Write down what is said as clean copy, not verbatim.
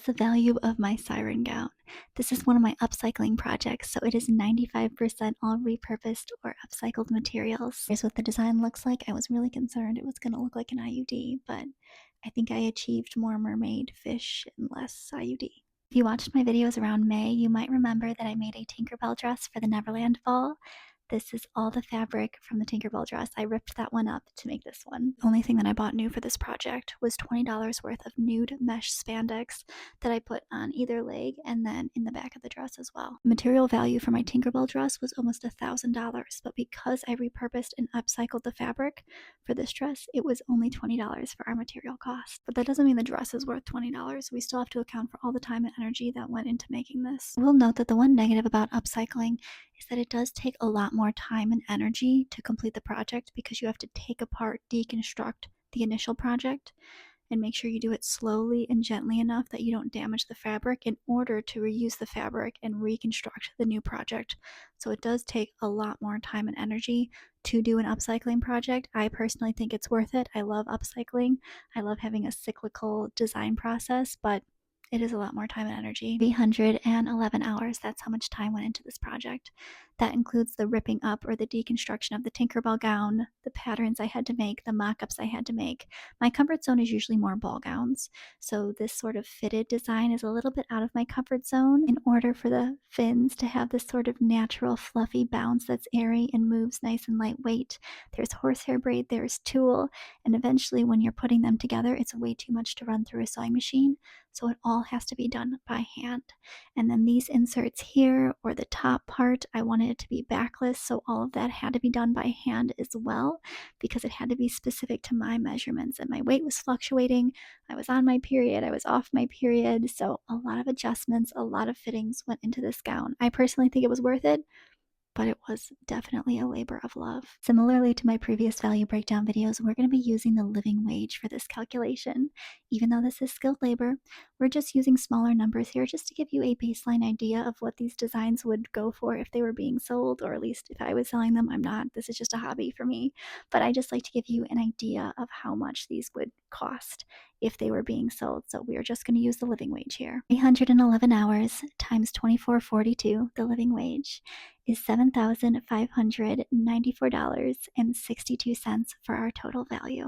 the value of my siren gown. This is one of my upcycling projects, so it is 95% all repurposed or upcycled materials. Here's what the design looks like. I was really concerned it was going to look like an IUD, but I think I achieved more mermaid fish and less IUD. If you watched my videos around May, you might remember that I made a Tinkerbell dress for the Neverland Ball. This is all the fabric from the Tinkerbell dress. I ripped that one up to make this one. The only thing that I bought new for this project was $20 worth of nude mesh spandex that I put on either leg and then in the back of the dress as well. Material value for my Tinkerbell dress was almost $1,000, but because I repurposed and upcycled the fabric for this dress, it was only $20 for our material cost. But that doesn't mean the dress is worth $20. We still have to account for all the time and energy that went into making this. We'll note that the one negative about upcycling is that it does take a lot more time and energy to complete the project because you have to take apart, deconstruct the initial project and make sure you do it slowly and gently enough that you don't damage the fabric in order to reuse the fabric and reconstruct the new project. So it does take a lot more time and energy to do an upcycling project. I personally think it's worth it. I love upcycling. I love having a cyclical design process, but it is a lot more time and energy. 311 hours, that's how much time went into this project. That includes the ripping up or the deconstruction of the Tinkerbell gown, the patterns I had to make, the mock-ups I had to make. My comfort zone is usually more ball gowns, so this sort of fitted design is a little bit out of my comfort zone. In order for the fins to have this sort of natural fluffy bounce that's airy and moves nice and lightweight, there's horsehair braid, there's tulle, and eventually when you're putting them together, it's way too much to run through a sewing machine, so it all has to be done by hand. And then these inserts here, or the top part, I wanted it to be backless, so all of that had to be done by hand as well because it had to be specific to my measurements, and my weight was fluctuating. I was on my period, I was off my period, so a lot of adjustments, a lot of fittings went into this gown. I personally think it was worth it, but it was definitely a labor of love. Similarly to my previous value breakdown videos, we're going to be using the living wage for this calculation. Even though this is skilled labor, we're just using smaller numbers here just to give you a baseline idea of what these designs would go for if they were being sold, or at least if I was selling them. I'm not. This is just a hobby for me, but I just like to give you an idea of how much these would cost if they were being sold. So we are just going to use the living wage here. 311 hours times 24.42, the living wage, is $7,594.62 for our total value.